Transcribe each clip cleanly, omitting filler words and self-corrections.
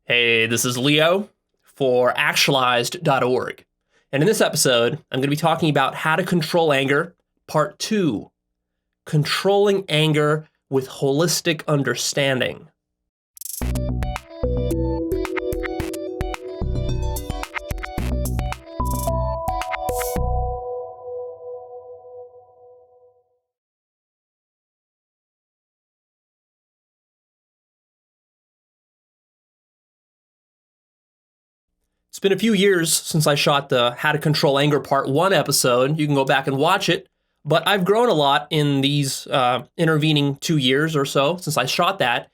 Hey, this is Leo for Actualized.org. And in this episode, I'm going to be talking about how to control anger, part 2, controlling anger with holistic understanding. It's been a few years since I shot the How to Control Anger Part 1 episode. You can go back and watch it. But I've grown a lot in these intervening 2 years or so since I shot that.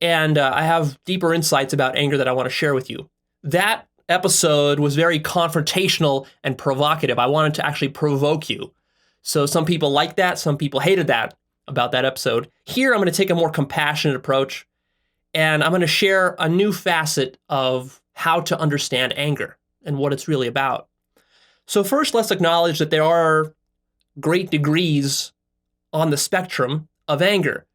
And I have deeper insights about anger that I want to share with you. That episode was very confrontational and provocative. I wanted to actually provoke you. So some people liked that. Some people hated that about that episode. Here, I'm going to take a more compassionate approach. And I'm going to share a new facet of how to understand anger and what it's really about. So first, let's acknowledge that there are great degrees on the spectrum of anger.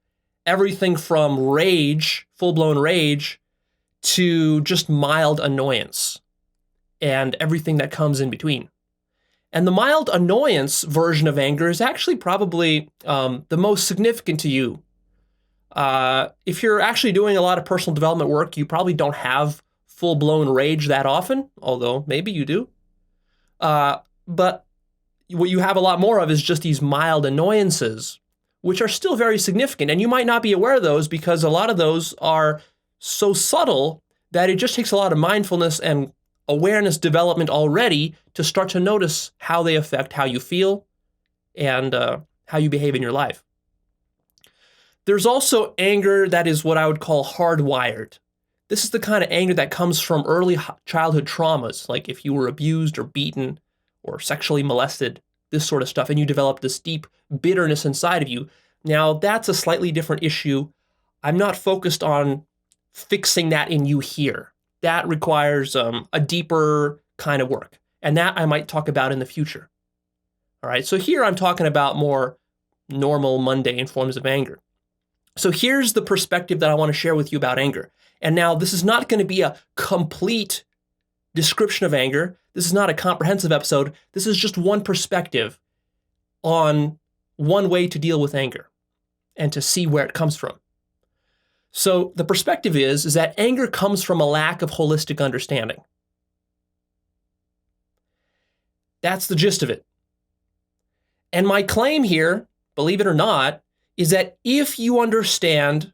Everything from rage, full-blown rage, to just mild annoyance, and everything that comes in between. And the mild annoyance version of anger is actually probably the most significant to you. If you're actually doing a lot of personal development work, you probably don't have full-blown rage that often, although maybe you do. But what you have a lot more of is just these mild annoyances, which are still very significant. And you might not be aware of those because a lot of those are so subtle that it just takes a lot of mindfulness and awareness development already to start to notice how they affect how you feel and how you behave in your life. There's also anger that is what I would call hardwired. This is the kind of anger that comes from early childhood traumas, like if you were abused or beaten or sexually molested, this sort of stuff, and you develop this deep bitterness inside of you. Now, that's a slightly different issue. I'm not focused on fixing that in you here. That requires a deeper kind of work, and that I might talk about in the future. All right, so here I'm talking about more normal, mundane forms of anger. So here's the perspective that I want to share with you about anger. And now this is not going to be a complete description of anger. This is not a comprehensive episode. This is just one perspective on one way to deal with anger and to see where it comes from. So the perspective is that anger comes from a lack of holistic understanding. That's the gist of it. And my claim here, believe it or not, is that if you understand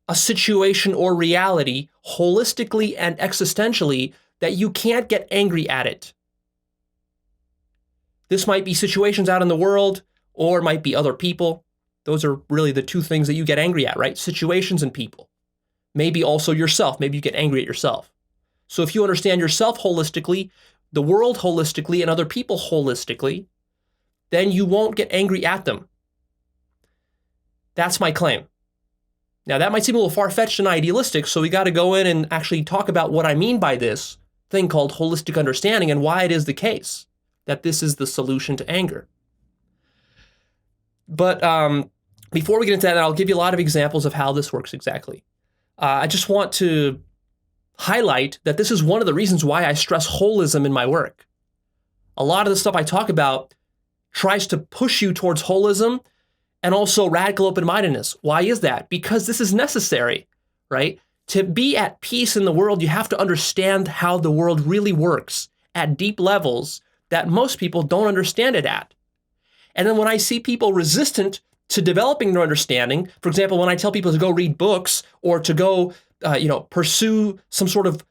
a situation or reality holistically and existentially, that you can't get angry at it. This might be situations out in the world, or it might be other people. Those are really the two things that you get angry at, right? Situations and people. Maybe also yourself. Maybe you get angry at yourself. So if you understand yourself holistically, the world holistically, and other people holistically, then you won't get angry at them. That's my claim. Now, that might seem a little far-fetched and idealistic, so we got to go in and actually talk about what I mean by this thing called holistic understanding and why it is the case that this is the solution to anger. But before we get into that, I'll give you a lot of examples of how this works exactly. I just want to highlight that this is one of the reasons why I stress holism in my work. A lot of the stuff I talk about tries to push you towards holism and also radical open-mindedness. Why is that? Because this is necessary, right? To be at peace in the world, you have to understand how the world really works at deep levels that most people don't understand it at. And then when I see people resistant to developing their understanding, for example, when I tell people to go read books or to go, pursue some sort of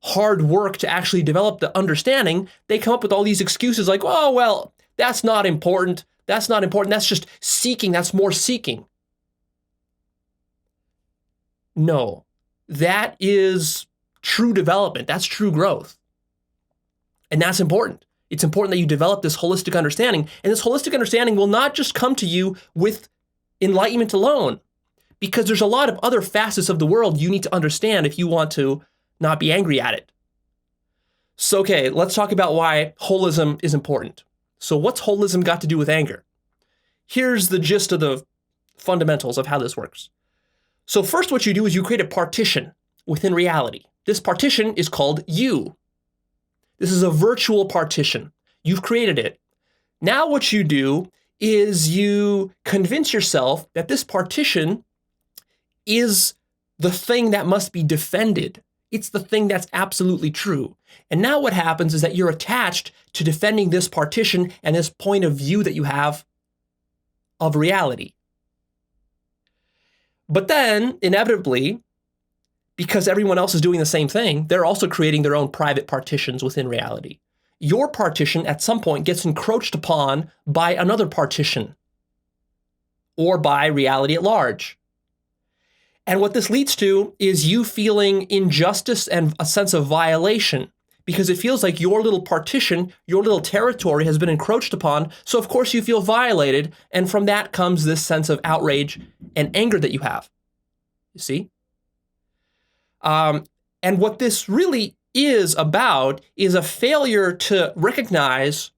hard work to actually develop the understanding, they come up with all these excuses like, oh, well, that's not important. That's not important. That's just seeking. That's more seeking. No, that is true development. That's true growth. And that's important. It's important that you develop this holistic understanding. And this holistic understanding will not just come to you with enlightenment alone, because there's a lot of other facets of the world you need to understand if you want to not be angry at it. So, okay, let's talk about why holism is important. So what's holism got to do with anger? Here's the gist of the fundamentals of how this works. So first, what you do is you create a partition within reality. This partition is called you. This is a virtual partition. You've created it. Now what you do is you convince yourself that this partition is the thing that must be defended. It's the thing that's absolutely true. And now what happens is that you're attached to defending this partition and this point of view that you have of reality. But then, inevitably, because everyone else is doing the same thing, they're also creating their own private partitions within reality. Your partition at some point gets encroached upon by another partition or by reality at large. And what this leads to is you feeling injustice and a sense of violation because it feels like your little partition, your little territory has been encroached upon. So of course you feel violated. And from that comes this sense of outrage and anger that you have. You see? And what this really is about is a failure to recognize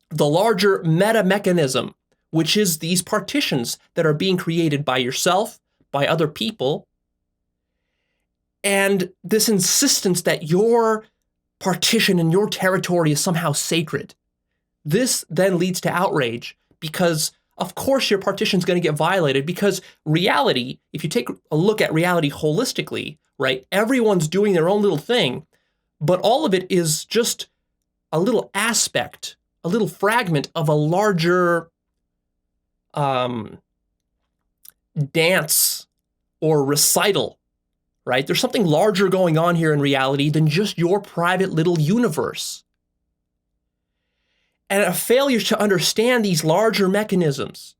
the larger meta mechanism, which is these partitions that are being created by yourself, by other people, and this insistence that your partition and your territory is somehow sacred. This then leads to outrage because, of course, your partition is going to get violated because reality, if you take a look at reality holistically, right, everyone's doing their own little thing, but all of it is just a little aspect, a little fragment of a larger dance or recital, right? There's something larger going on here in reality than just your private little universe. And a failure to understand these larger mechanisms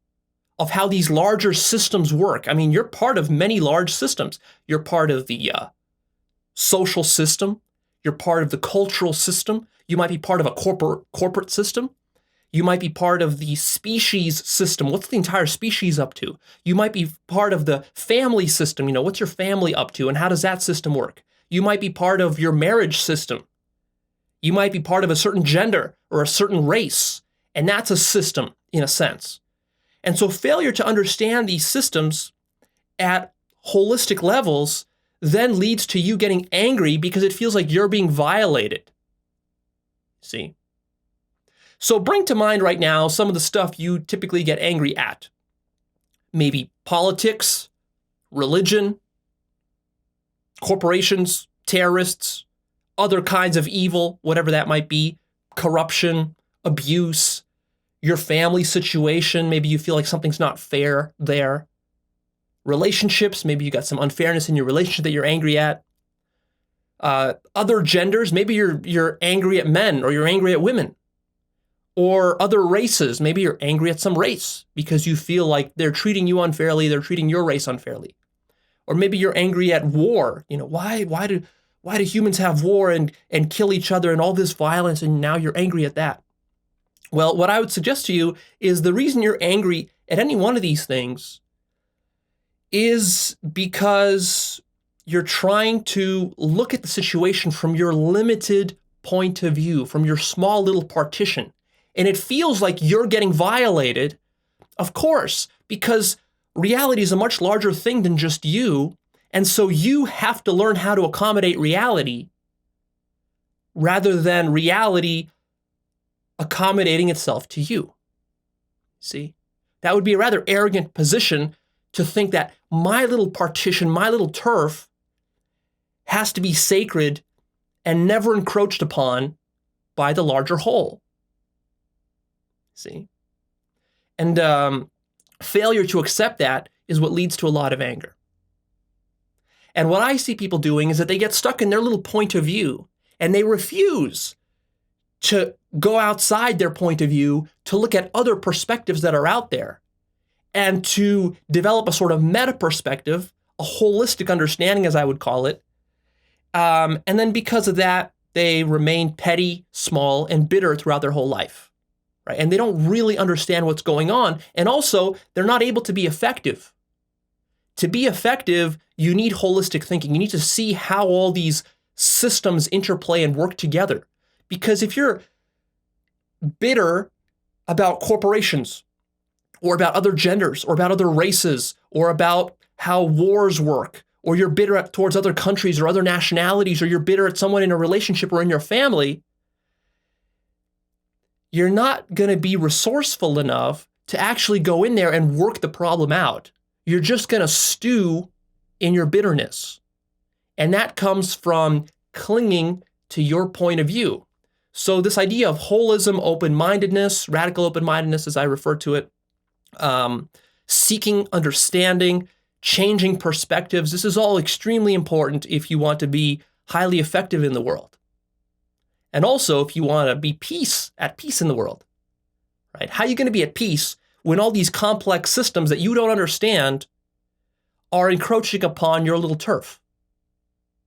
of how these larger systems work. I mean, you're part of many large systems. You're part of the social system. You're part of the cultural system. You might be part of a corporate system. You might be part of the species system. What's the entire species up to? You might be part of the family system. You know, what's your family up to and how does that system work? You might be part of your marriage system. You might be part of a certain gender or a certain race, and that's a system in a sense. And so failure to understand these systems at holistic levels then leads to you getting angry because it feels like you're being violated. See? So bring to mind right now some of the stuff you typically get angry at. Maybe politics, religion, corporations, terrorists, other kinds of evil, whatever that might be, corruption, abuse, your family situation, maybe you feel like something's not fair there. Relationships, maybe you got some unfairness in your relationship that you're angry at. Other genders, maybe you're angry at men or you're angry at women. Or other races, maybe you're angry at some race because you feel like they're treating you unfairly, they're treating your race unfairly. Or maybe you're angry at war. You know, why do humans have war and kill each other and all this violence, and now you're angry at that? Well, what I would suggest to you is the reason you're angry at any one of these things is because you're trying to look at the situation from your limited point of view, from your small little partition. And it feels like you're getting violated, of course, because reality is a much larger thing than just you. And so you have to learn how to accommodate reality rather than reality accommodating itself to you. See, that would be a rather arrogant position to think that my little partition, my little turf has to be sacred and never encroached upon by the larger whole. See? And failure to accept that is what leads to a lot of anger. And what I see people doing is that they get stuck in their little point of view and they refuse to go outside their point of view to look at other perspectives that are out there and to develop a sort of meta perspective, a holistic understanding, as I would call it. And then because of that, they remain petty, small, and bitter throughout their whole life. Right? And they don't really understand what's going on. And also, they're not able to be effective. To be effective, you need holistic thinking. You need to see how all these systems interplay and work together. Because if you're bitter about corporations, or about other genders, or about other races, or about how wars work, or you're bitter towards other countries or other nationalities, or you're bitter at someone in a relationship or in your family, you're not going to be resourceful enough to actually go in there and work the problem out. You're just going to stew in your bitterness. And that comes from clinging to your point of view. So this idea of holism, open-mindedness, radical open-mindedness, as I refer to it, seeking understanding, changing perspectives, this is all extremely important if you want to be highly effective in the world. And also if you want to be at peace in the world, right? How are you going to be at peace when all these complex systems that you don't understand are encroaching upon your little turf?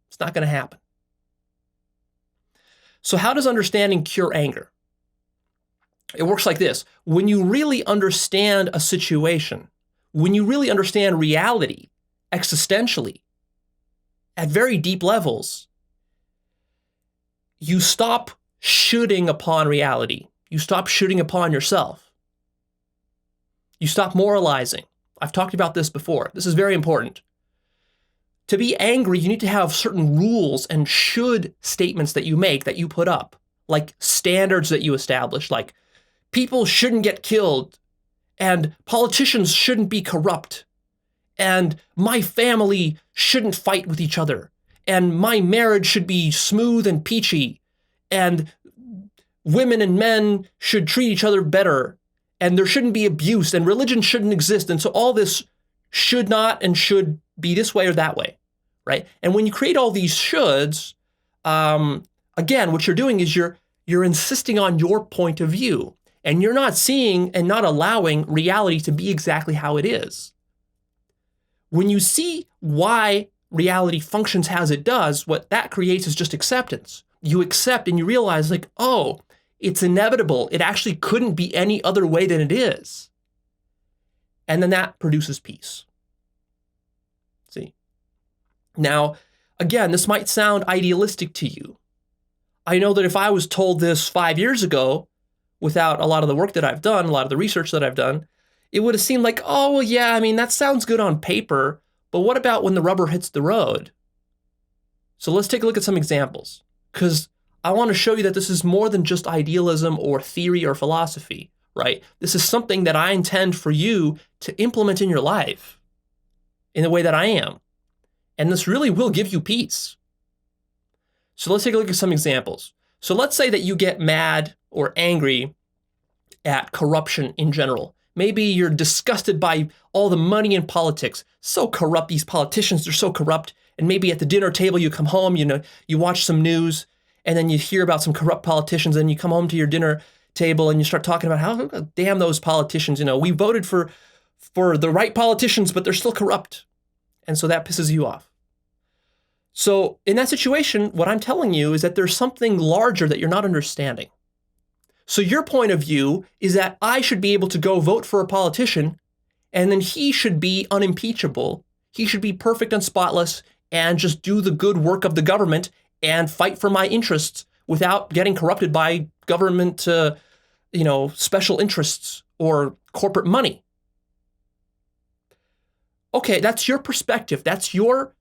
It's not going to happen. So how does understanding cure anger? It works like this. When you really understand a situation, when you really understand reality existentially at very deep levels, you stop shooting upon reality. You stop shooting upon yourself. You stop moralizing. I've talked about this before. This is very important. To be angry, you need to have certain rules and should statements that you make, that you put up, like standards that you establish, like people shouldn't get killed, and politicians shouldn't be corrupt, and my family shouldn't fight with each other, and my marriage should be smooth and peachy, and women and men should treat each other better, and there shouldn't be abuse, and religion shouldn't exist. And so all this should not and should be this way or that way, right? And when you create all these shoulds, again, what you're doing is you're insisting on your point of view, and you're not seeing and not allowing reality to be exactly how it is. When you see why reality functions as it does, what that creates is just acceptance. You accept and you realize, like, oh, it's inevitable. It actually couldn't be any other way than it is. And then that produces peace. See? Now, again, this might sound idealistic to you. I know that if I was told this 5 years ago, without a lot of the work that I've done, a lot of the research that I've done, it would have seemed like, oh, well, yeah, I mean, that sounds good on paper, but what about when the rubber hits the road? So let's take a look at some examples, because I want to show you that this is more than just idealism or theory or philosophy, right? This is something that I intend for you to implement in your life in the way that I am. And this really will give you peace. So let's take a look at some examples. So let's say that you get mad or angry at corruption in general. Maybe you're disgusted by all the money in politics. So corrupt, these politicians, they're so corrupt. And maybe at the dinner table, you come home, you watch some news, and then you hear about some corrupt politicians, and you come home to your dinner table and you start talking about how damn those politicians, we voted for the right politicians, but they're still corrupt. And so that pisses you off. So in that situation, what I'm telling you is that there's something larger that you're not understanding. So your point of view is that I should be able to go vote for a politician, and then he should be unimpeachable. He should be perfect and spotless and just do the good work of the government and fight for my interests without getting corrupted by government, special interests or corporate money. Okay, that's your perspective. That's your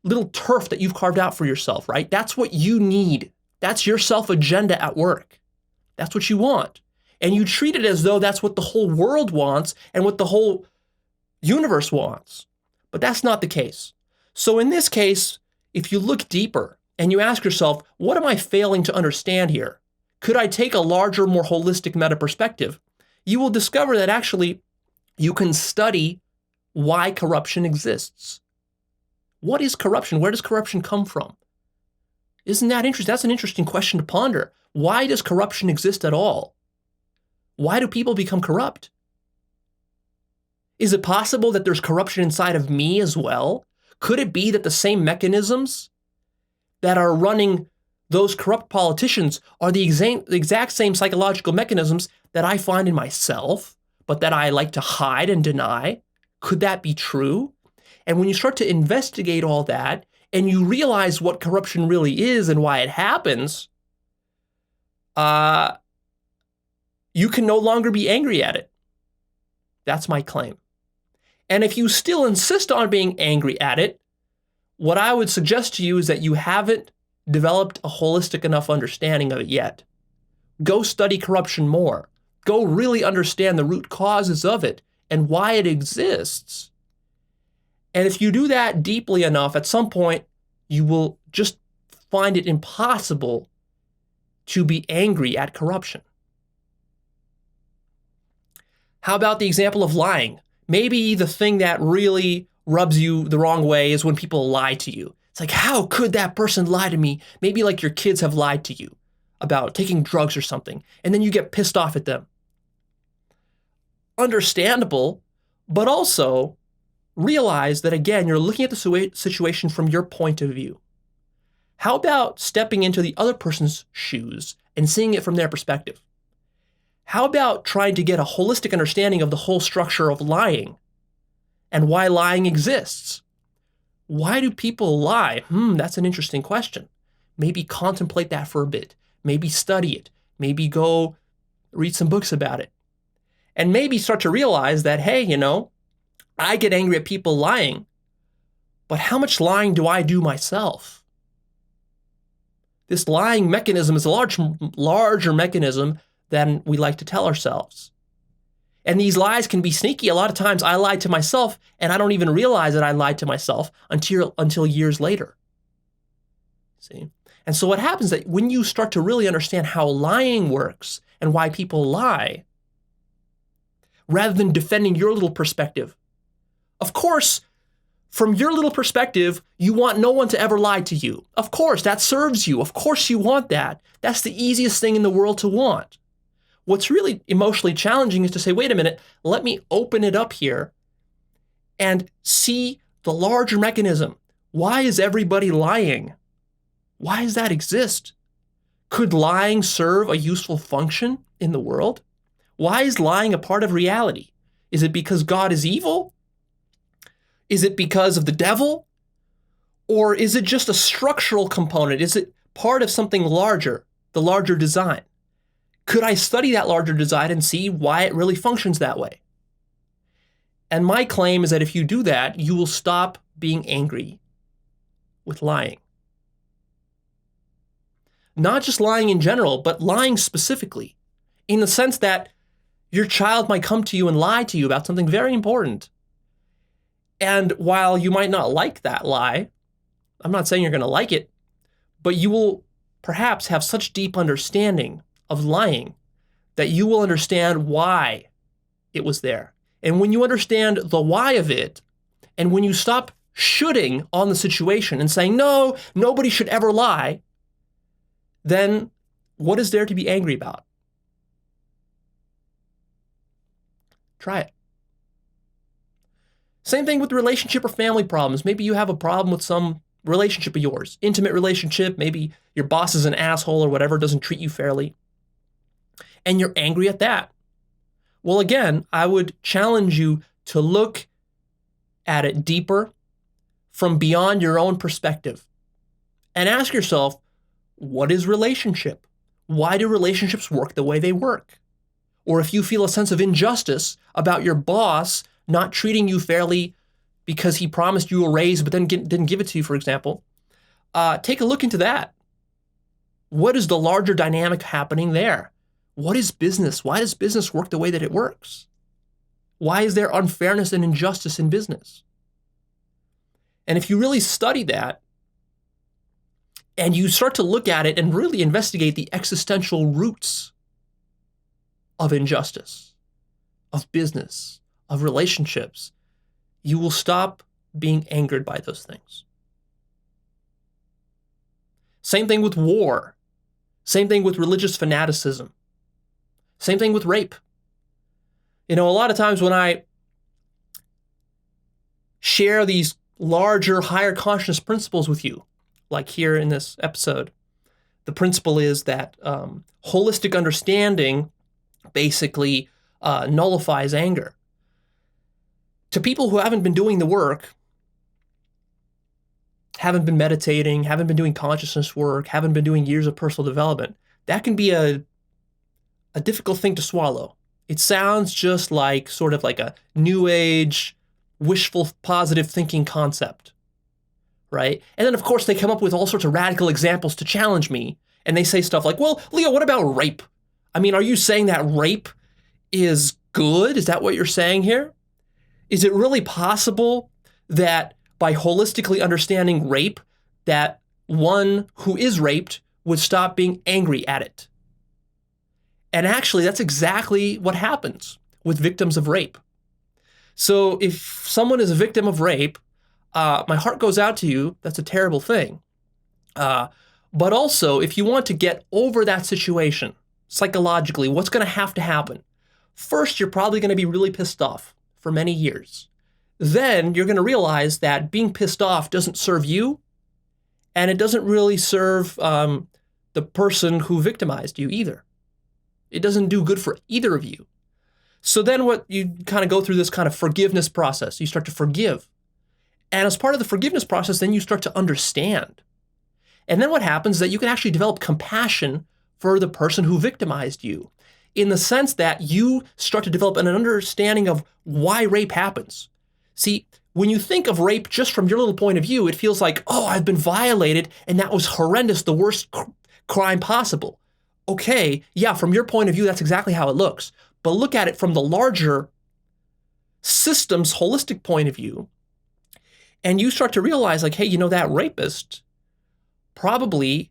little turf that you've carved out for yourself, right? That's what you need. That's your self-agenda at work. That's what you want. And you treat it as though that's what the whole world wants and what the whole universe wants. But that's not the case. So in this case, if you look deeper and you ask yourself, what am I failing to understand here? Could I take a larger, more holistic meta perspective? You will discover that actually you can study why corruption exists. What is corruption? Where does corruption come from? Isn't that interesting? That's an interesting question to ponder. Why does corruption exist at all? Why do people become corrupt? Is it possible that there's corruption inside of me as well? Could it be that the same mechanisms that are running those corrupt politicians are the exact same psychological mechanisms that I find in myself, but that I like to hide and deny? Could that be true? And when you start to investigate all that and you realize what corruption really is and why it happens, you can no longer be angry at it. That's my claim. And if you still insist on being angry at it, What I would suggest to you is that you haven't developed a holistic enough understanding of it yet. Go study corruption more. Go really understand the root causes of it and why it exists. And if you do that deeply enough, at some point, you will just find it impossible to be angry at corruption. How about the example of lying? Maybe the thing that really rubs you the wrong way is when people lie to you. It's like, how could that person lie to me? Maybe like your kids have lied to you about taking drugs or something, and then you get pissed off at them. Understandable, but also realize that, again, you're looking at the situation from your point of view. How about stepping into the other person's shoes and seeing it from their perspective? How about trying to get a holistic understanding of the whole structure of lying and why lying exists? Why do people lie? That's an interesting question. Maybe contemplate that for a bit. Maybe study it. Maybe go read some books about it. And maybe start to realize that, hey, I get angry at people lying, but how much lying do I do myself? This lying mechanism is a larger mechanism than we like to tell ourselves. And these lies can be sneaky. A lot of times I lie to myself and I don't even realize that I lied to myself until years later. See? And so what happens is that when you start to really understand how lying works and why people lie, rather than defending your little perspective, of course, from your little perspective, you want no one to ever lie to you. Of course, that serves you. Of course you want that. That's the easiest thing in the world to want. What's really emotionally challenging is to say, wait a minute, let me open it up here and see the larger mechanism. Why is everybody lying? Why does that exist? Could lying serve a useful function in the world? Why is lying a part of reality? Is it because God is evil? Is it because of the devil? Or is it just a structural component? Is it part of something larger, the larger design? Could I study that larger design and see why it really functions that way? And my claim is that if you do that, you will stop being angry with lying. Not just lying in general, but lying specifically, in the sense that your child might come to you and lie to you about something very important. And while you might not like that lie, I'm not saying you're going to like it, but you will perhaps have such deep understanding of lying that you will understand why it was there. And when you understand the why of it, and when you stop shoulding on the situation and saying, no, nobody should ever lie, then what is there to be angry about? Try it. Same thing with relationship or family problems. Maybe you have a problem with some relationship of yours, intimate relationship. Maybe your boss is an asshole or whatever, doesn't treat you fairly, and you're angry at that. Well, again, I would challenge you to look at it deeper from beyond your own perspective and ask yourself, what is relationship? Why do relationships work the way they work? Or if you feel a sense of injustice about your boss not treating you fairly because he promised you a raise but then didn't give it to you, for example, take a look into that. What is the larger dynamic happening there? What is business? Why does business work the way that it works? Why is there unfairness and injustice in business? And if you really study that, and you start to look at it and really investigate the existential roots of injustice, of business, of relationships, you will stop being angered by those things. Same thing with war. Same thing with religious fanaticism. Same thing with rape. A lot of times when I share these larger, higher consciousness principles with you, like here in this episode, the principle is that holistic understanding basically nullifies anger. To people who haven't been doing the work, haven't been meditating, haven't been doing consciousness work, haven't been doing years of personal development, that can be a difficult thing to swallow. It sounds just like sort of like a new age, wishful, positive thinking concept. right? And then, of course, they come up with all sorts of radical examples to challenge me. And they say stuff like, well, Leo, what about rape? I mean, are you saying that rape is good? Is that what you're saying here? Is it really possible that by holistically understanding rape, that one who is raped would stop being angry at it? And actually, that's exactly what happens with victims of rape. So if someone is a victim of rape, my heart goes out to you. That's a terrible thing. But also, if you want to get over that situation psychologically, what's going to happen? First, you're probably going to be really pissed off for many years. Then you're going to realize that being pissed off doesn't serve you, and it doesn't really serve the person who victimized you either. It doesn't do good for either of you. So then what you kind of go through this kind of forgiveness process. You start to forgive. And as part of the forgiveness process, then you start to understand. And then what happens is that you can actually develop compassion for the person who victimized you, in the sense that you start to develop an understanding of why rape happens. See, when you think of rape just from your little point of view, it feels like, oh, I've been violated, and that was horrendous, the worst crime possible. Okay, yeah, from your point of view, that's exactly how it looks. But look at it from the larger system's holistic point of view, and you start to realize, like, hey, you know, that rapist probably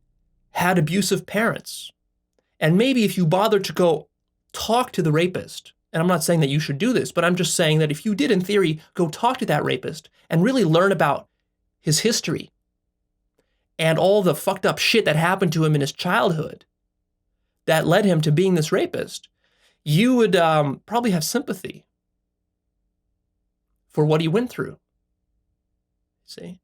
had abusive parents. And maybe if you bothered to go talk to the rapist, and I'm not saying that you should do this, but I'm just saying that if you did, in theory, go talk to that rapist and really learn about his history and all the fucked up shit that happened to him in his childhood that led him to being this rapist, you would probably have sympathy for what he went through. See?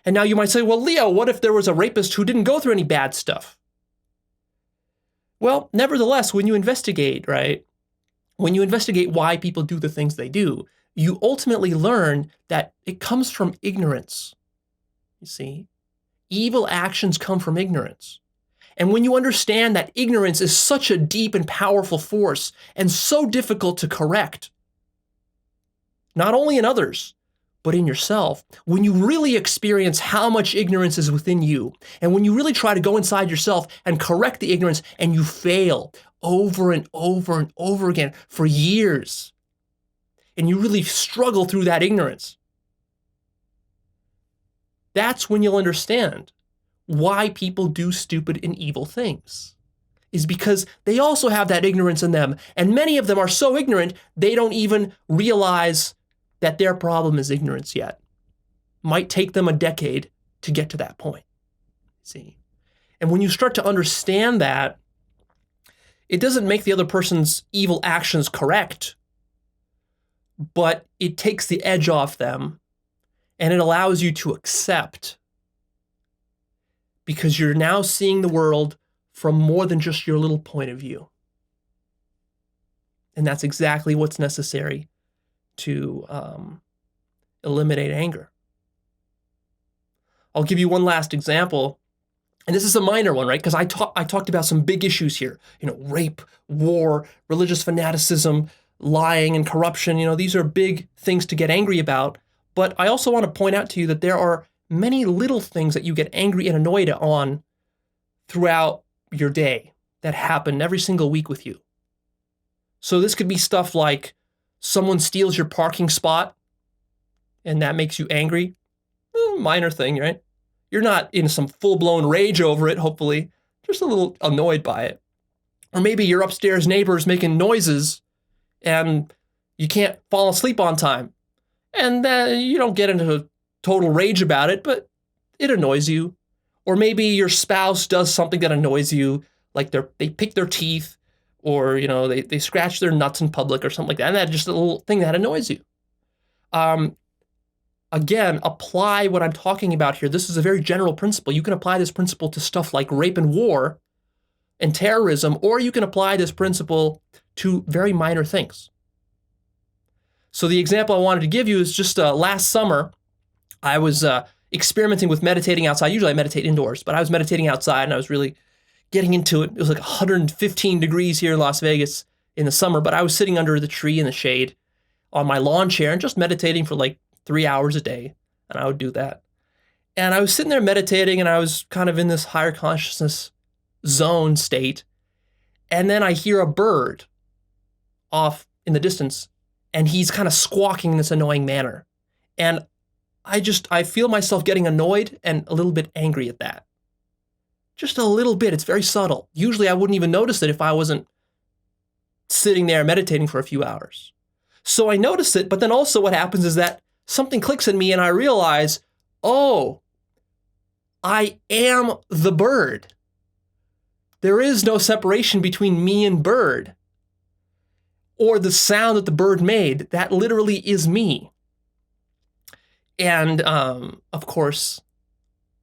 And now you might say, well, Leo, what if there was a rapist who didn't go through any bad stuff? Well, nevertheless, when you investigate, right, when you investigate why people do the things they do, you ultimately learn that it comes from ignorance. You see? Evil actions come from ignorance. And when you understand that ignorance is such a deep and powerful force and so difficult to correct, not only in others, but in yourself, when you really experience how much ignorance is within you, and when you really try to go inside yourself and correct the ignorance, and you fail over and over and over again for years, and you really struggle through that ignorance, that's when you'll understand why people do stupid and evil things. Is because they also have that ignorance in them, and many of them are so ignorant they don't even realize that their problem is ignorance yet. Might take them a decade to get to that point. See? And when you start to understand that, it doesn't make the other person's evil actions correct, but it takes the edge off them, and it allows you to accept, because you're now seeing the world from more than just your little point of view. And that's exactly what's necessary to eliminate anger. I'll give you one last example, and this is a minor one, right? Because I talked about some big issues here. You know, rape, war, religious fanaticism, lying, and corruption. You know, these are big things to get angry about. But I also want to point out to you that there are many little things that you get angry and annoyed on throughout your day that happen every single week with you. So this could be stuff like someone steals your parking spot and that makes you angry. Minor thing, right? You're not in some full-blown rage over it, hopefully, just a little annoyed by it. Or maybe your upstairs neighbor's making noises and you can't fall asleep on time. And you don't get into a total rage about it, but it annoys you. Or maybe your spouse does something that annoys you, like they pick their teeth, or you know they scratch their nuts in public or something like that. And that's just a little thing that annoys you. Again, apply what I'm talking about here. This is a very general principle. You can apply this principle to stuff like rape and war and terrorism, or you can apply this principle to very minor things. So the example I wanted to give you is just last summer, I was experimenting with meditating outside. Usually I meditate indoors, but I was meditating outside and I was really getting into it. It was like 115 degrees here in Las Vegas in the summer, but I was sitting under the tree in the shade on my lawn chair and just meditating for like 3 hours a day. And I would do that. And I was sitting there meditating, and I was kind of in this higher consciousness zone state. And then I hear a bird off in the distance, and he's kind of squawking in this annoying manner. And I feel myself getting annoyed and a little bit angry at that. Just a little bit. It's very subtle. Usually I wouldn't even notice it if I wasn't sitting there meditating for a few hours. So I notice it, but then also what happens is that something clicks in me and I realize, oh, I am the bird. There is no separation between me and bird, or the sound that the bird made. That literally is me. And of course,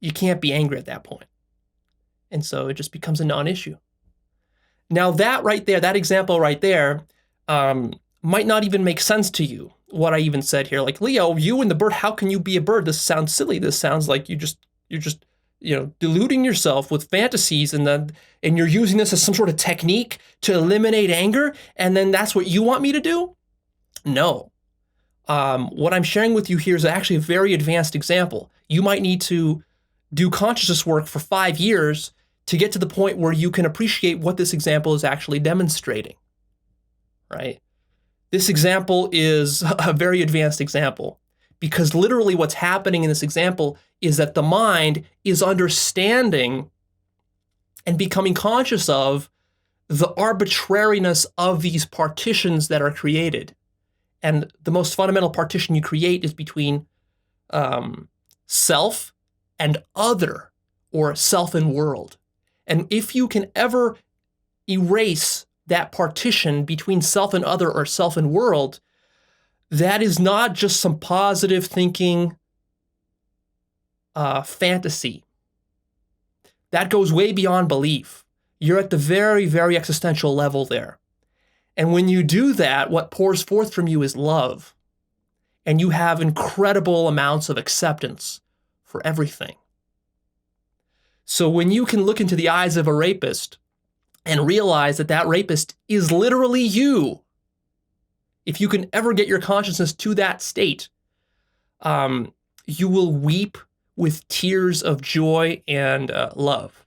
you can't be angry at that point. And so it just becomes a non-issue. Now that right there, that example right there, might not even make sense to you, what I even said here. Like, Leo, you and the bird, how can you be a bird? This sounds silly. This sounds like you're just deluding yourself with fantasies, and you're using this as some sort of technique to eliminate anger, and then that's what you want me to do? No. What I'm sharing with you here is actually a very advanced example. You might need to do consciousness work for 5 years to get to the point where you can appreciate what this example is actually demonstrating, right? This example is a very advanced example, because literally what's happening in this example is that the mind is understanding and becoming conscious of the arbitrariness of these partitions that are created. And the most fundamental partition you create is between self and other, or self and world. And if you can ever erase that partition between self and other, or self and world, that is not just some positive thinking fantasy. That goes way beyond belief. You're at the very, very existential level there. And when you do that, what pours forth from you is love. And you have incredible amounts of acceptance for everything. So when you can look into the eyes of a rapist and realize that that rapist is literally you, if you can ever get your consciousness to that state, you will weep with tears of joy and love.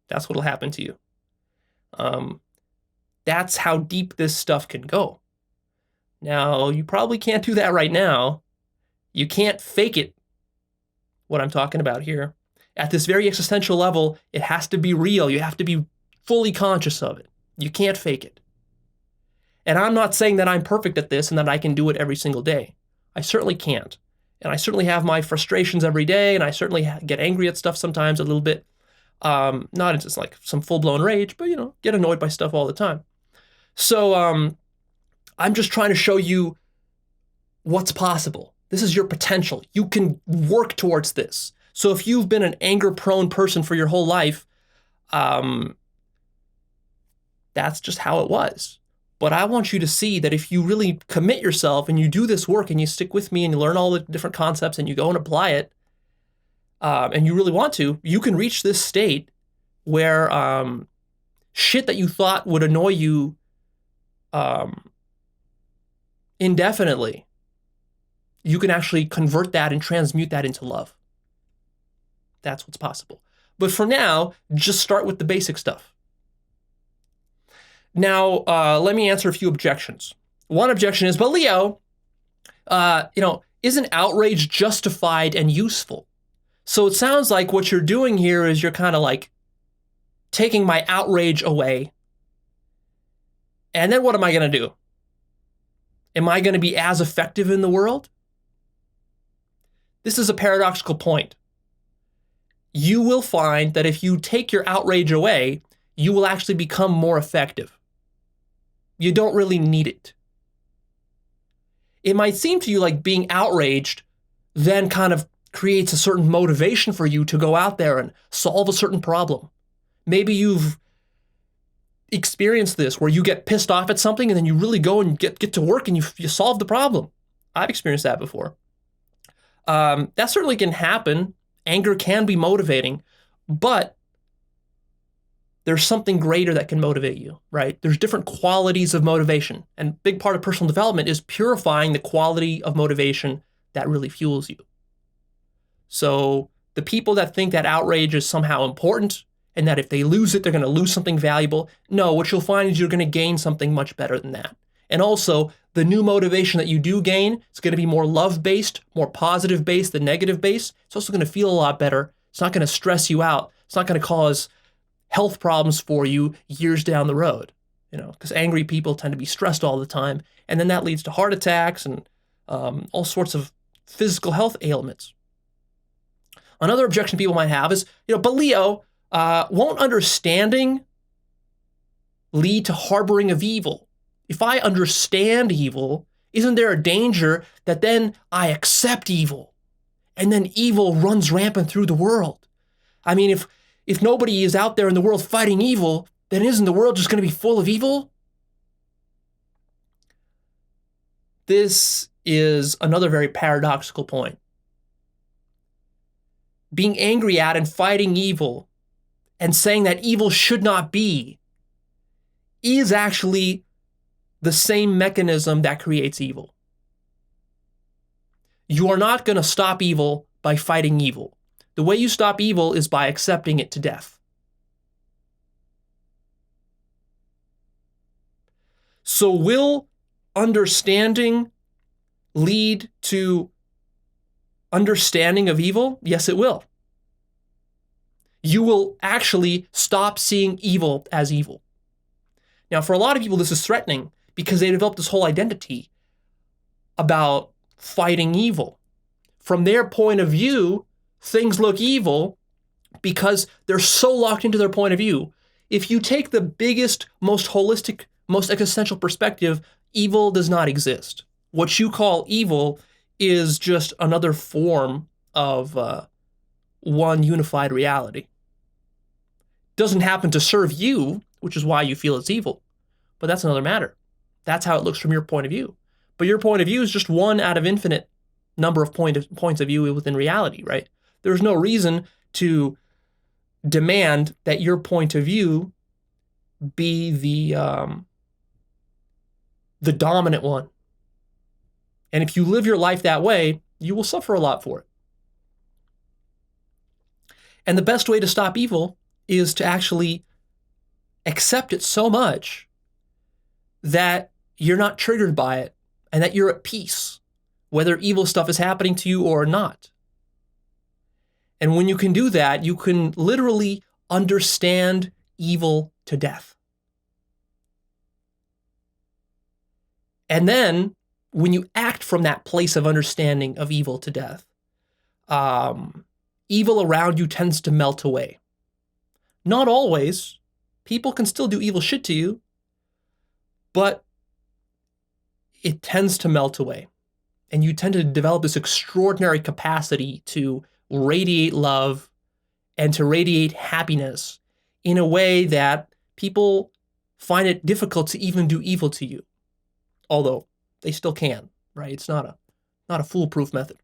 That's what will happen to you. That's how deep this stuff can go. Now, you probably can't do that right now. You can't fake it, what I'm talking about here. At this very existential level, it has to be real. You have to be fully conscious of it. You can't fake it. And I'm not saying that I'm perfect at this and that I can do it every single day. I certainly can't. And I certainly have my frustrations every day, and I certainly get angry at stuff sometimes a little bit. Not just like some full-blown rage, but, get annoyed by stuff all the time. So I'm just trying to show you what's possible. This is your potential. You can work towards this. So if you've been an anger-prone person for your whole life, that's just how it was. But I want you to see that if you really commit yourself and you do this work and you stick with me and you learn all the different concepts and you go and apply it, and you really want to, you can reach this state where shit that you thought would annoy you indefinitely, you can actually convert that and transmute that into love. That's what's possible. But for now, just start with the basic stuff. Now, let me answer a few objections. One objection is, but Leo, isn't outrage justified and useful? So it sounds like what you're doing here is you're kind of like taking my outrage away. And then what am I going to do? Am I going to be as effective in the world? This is a paradoxical point. You will find that if you take your outrage away, you will actually become more effective. You don't really need it. It might seem to you like being outraged then kind of creates a certain motivation for you to go out there and solve a certain problem. Maybe you've experienced this where you get pissed off at something and then you really go and get to work and you solve the problem. I've experienced that before. That certainly can happen. Anger can be motivating, but there's something greater that can motivate you, right? There's different qualities of motivation, and a big part of personal development is purifying the quality of motivation that really fuels you. So the people that think that outrage is somehow important and that if they lose it, they're going to lose something valuable. No, what you'll find is you're going to gain something much better than that. And also, the new motivation that you do gain is going to be more love-based, more positive-based than negative-based. It's also going to feel a lot better. It's not going to stress you out. It's not going to cause health problems for you years down the road, because angry people tend to be stressed all the time. And then that leads to heart attacks and all sorts of physical health ailments. Another objection people might have is, but Leo, won't understanding lead to harboring of evil? If I understand evil, isn't there a danger that then I accept evil and then evil runs rampant through the world? I mean, if nobody is out there in the world fighting evil, then isn't the world just going to be full of evil? This is another very paradoxical point. Being angry at and fighting evil and saying that evil should not be is actually the same mechanism that creates evil. You are not going to stop evil by fighting evil. The way you stop evil is by accepting it to death. So will understanding lead to understanding of evil? Yes, it will. You will actually stop seeing evil as evil. Now, for a lot of people, this is threatening because they develop this whole identity about fighting evil. From their point of view, things look evil because they're so locked into their point of view. If you take the biggest, most holistic, most existential perspective, evil does not exist. What you call evil is just another form of one unified reality. Doesn't happen to serve you, which is why you feel it's evil. But that's another matter. That's how it looks from your point of view. But your point of view is just one out of infinite number of points of view within reality, right? There's no reason to demand that your point of view be the dominant one. And if you live your life that way, you will suffer a lot for it. And the best way to stop evil is to actually accept it so much that you're not triggered by it and that you're at peace, whether evil stuff is happening to you or not. And when you can do that, you can literally understand evil to death. And then when you act from that place of understanding of evil to death, evil around you tends to melt away. Not always. People can still do evil shit to you, but it tends to melt away. And you tend to develop this extraordinary capacity to radiate love and to radiate happiness in a way that people find it difficult to even do evil to you. Although they still can, right? It's not a foolproof method.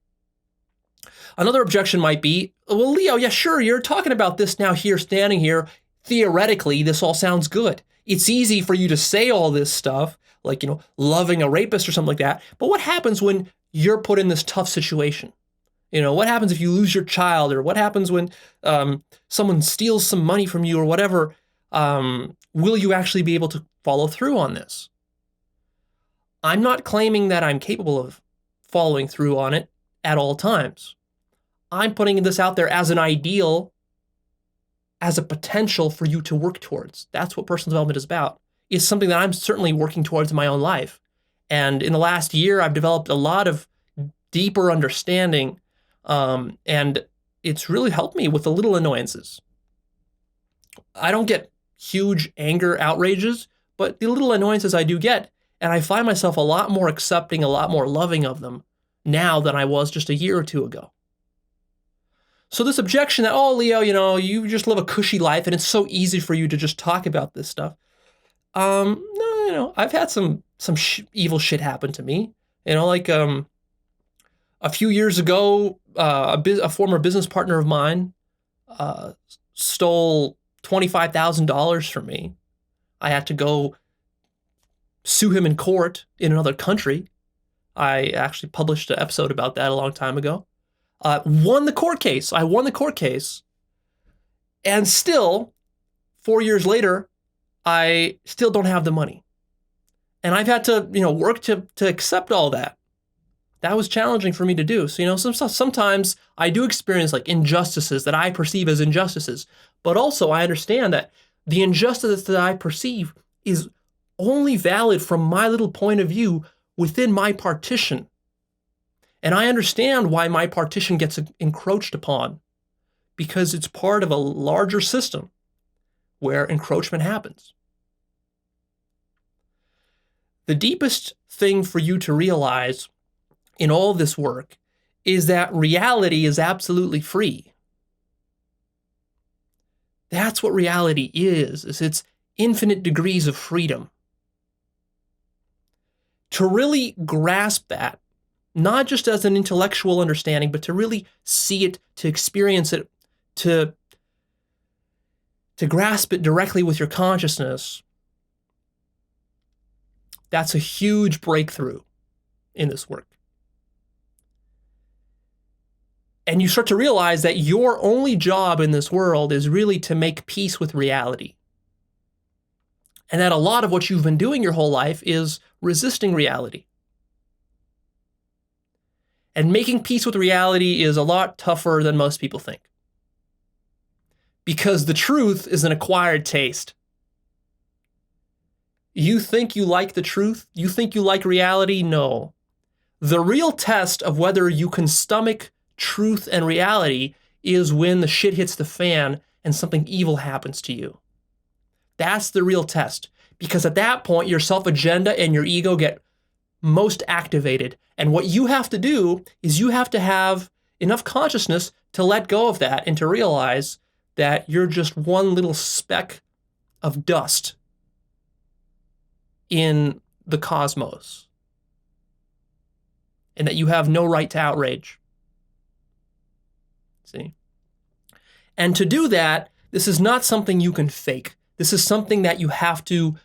Another objection might be, well, Leo, yeah, sure, you're talking about this now here, standing here. Theoretically, this all sounds good. It's easy for you to say all this stuff, like, loving a rapist or something like that. But what happens when you're put in this tough situation? What happens if you lose your child, or what happens when someone steals some money from you or whatever? Will you actually be able to follow through on this? I'm not claiming that I'm capable of following through on it at all times. I'm putting this out there as an ideal, as a potential for you to work towards. That's what personal development is about. It's something that I'm certainly working towards in my own life. And in the last year, I've developed a lot of deeper understanding, and it's really helped me with the little annoyances. I don't get huge anger outrages, but the little annoyances I do get, and I find myself a lot more accepting, a lot more loving of them now than I was just a year or two ago. So this objection that, oh, Leo, you just live a cushy life and it's so easy for you to just talk about this stuff. No, I've had some evil shit happen to me. A few years ago, a former business partner of mine stole $25,000 from me. I had to go sue him in court in another country. I actually published an episode about that a long time ago. Won the court case. I won the court case. And still, 4 years later, I still don't have the money. And I've had to, work to accept all that. That was challenging for me to do. So, sometimes I do experience like injustices that I perceive as injustices. But also I understand that the injustice that I perceive is only valid from my little point of view within my partition. And I understand why my partition gets encroached upon, because it's part of a larger system where encroachment happens. The deepest thing for you to realize in all this work is that reality is absolutely free. That's what reality is its infinite degrees of freedom. To really grasp that, not just as an intellectual understanding, but to really see it, to experience it, to grasp it directly with your consciousness, that's a huge breakthrough in this work. And you start to realize that your only job in this world is really to make peace with reality. And that a lot of what you've been doing your whole life is resisting reality. And making peace with reality is a lot tougher than most people think. Because the truth is an acquired taste. You think you like the truth? You think you like reality? No. The real test of whether you can stomach truth and reality is when the shit hits the fan and something evil happens to you. That's the real test. Because at that point, your self-agenda and your ego get most activated. And what you have to do is you have to have enough consciousness to let go of that and to realize that you're just one little speck of dust in the cosmos. And that you have no right to outrage. See? And to do that, this is not something you can fake. This is something that you have to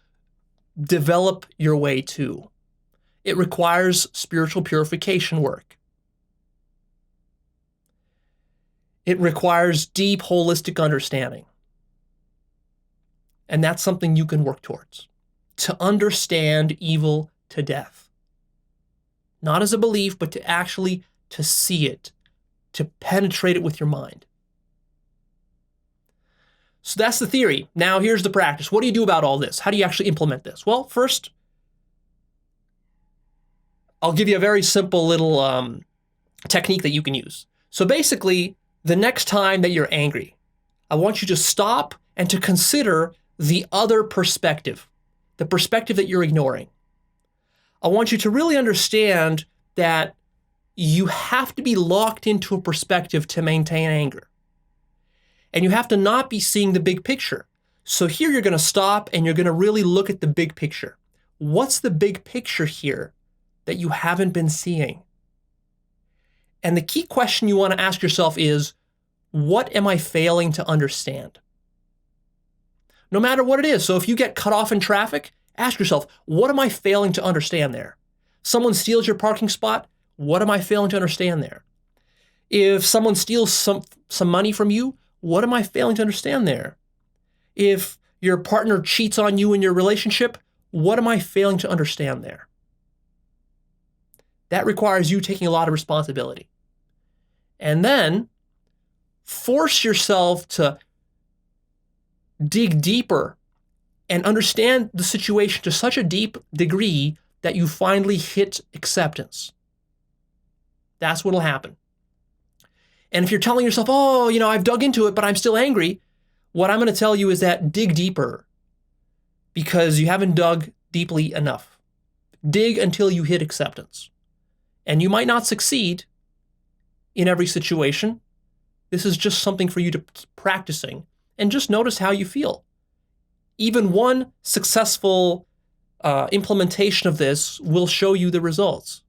develop your way to. It requires spiritual purification work. It requires deep holistic understanding. And that's something you can work towards. To understand evil to death. Not as a belief, but to actually to see it, to penetrate it with your mind. So that's the theory. Now here's the practice. What do you do about all this? How do you actually implement this? Well, first, I'll give you a very simple little technique that you can use. So basically, the next time that you're angry, I want you to stop and to consider the other perspective, the perspective that you're ignoring. I want you to really understand that you have to be locked into a perspective to maintain anger. And you have to not be seeing the big picture. So here you're going to stop and you're going to really look at the big picture. What's the big picture here that you haven't been seeing? And the key question you want to ask yourself is, what am I failing to understand? No matter what it is. So if you get cut off in traffic, ask yourself, what am I failing to understand there? Someone steals your parking spot, what am I failing to understand there? If someone steals some money from you, what am I failing to understand there? If your partner cheats on you in your relationship, what am I failing to understand there? That requires you taking a lot of responsibility. And then force yourself to dig deeper and understand the situation to such a deep degree that you finally hit acceptance. That's what'll happen. And if you're telling yourself, oh, I've dug into it, but I'm still angry, what I'm going to tell you is that dig deeper, because you haven't dug deeply enough. Dig until you hit acceptance. And you might not succeed in every situation. This is just something for you to keep practicing and just notice how you feel. Even one successful implementation of this will show you the results.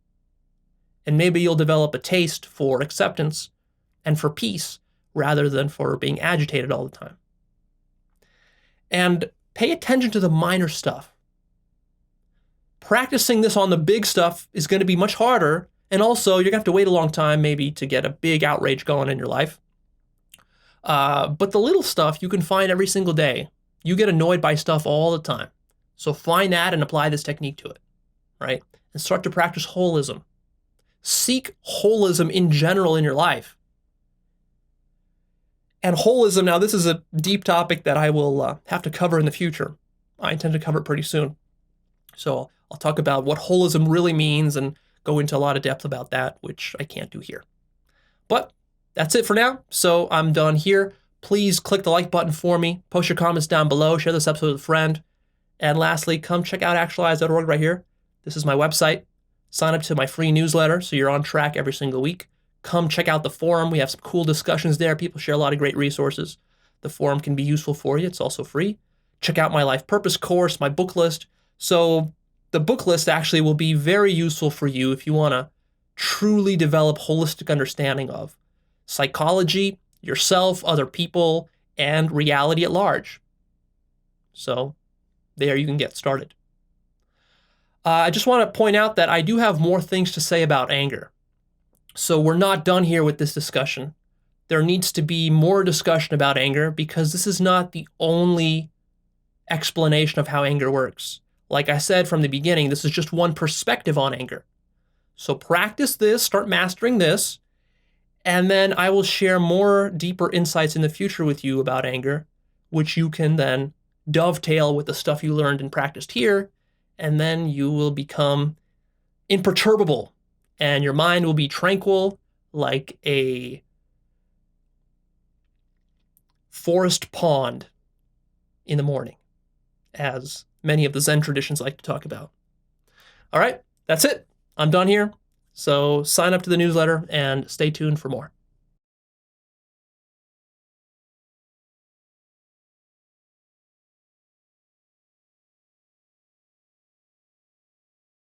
And maybe you'll develop a taste for acceptance and for peace rather than for being agitated all the time. And pay attention to the minor stuff. Practicing this on the big stuff is going to be much harder And also, you're going to have to wait a long time maybe to get a big outrage going in your life. But the little stuff you can find every single day. You get annoyed by stuff all the time. So find that and apply this technique to it, right? And start to practice holism. Seek holism in general in your life. And holism, now this is a deep topic that I will have to cover in the future. I intend to cover it pretty soon. So I'll talk about what holism really means and go into a lot of depth about that, which I can't do here. But that's it for now. So I'm done here. Please click the like button for me. Post your comments down below. Share this episode with a friend. And lastly, come check out Actualized.org right here. This is my website. Sign up to my free newsletter so you're on track every single week. Come check out the forum. We have some cool discussions there. People share a lot of great resources. The forum can be useful for you. It's also free. Check out my life purpose course, my book list. So the book list actually will be very useful for you if you want to truly develop holistic understanding of psychology, yourself, other people, and reality at large. So there you can get started. I just want to point out that I do have more things to say about anger. So we're not done here with this discussion. There needs to be more discussion about anger because this is not the only explanation of how anger works. Like I said from the beginning, this is just one perspective on anger. So practice this, start mastering this, and then I will share more deeper insights in the future with you about anger, which you can then dovetail with the stuff you learned and practiced here, and then you will become imperturbable, and your mind will be tranquil like a forest pond in the morning, as many of the Zen traditions like to talk about. All right, that's it. I'm done here. So sign up to the newsletter and stay tuned for more.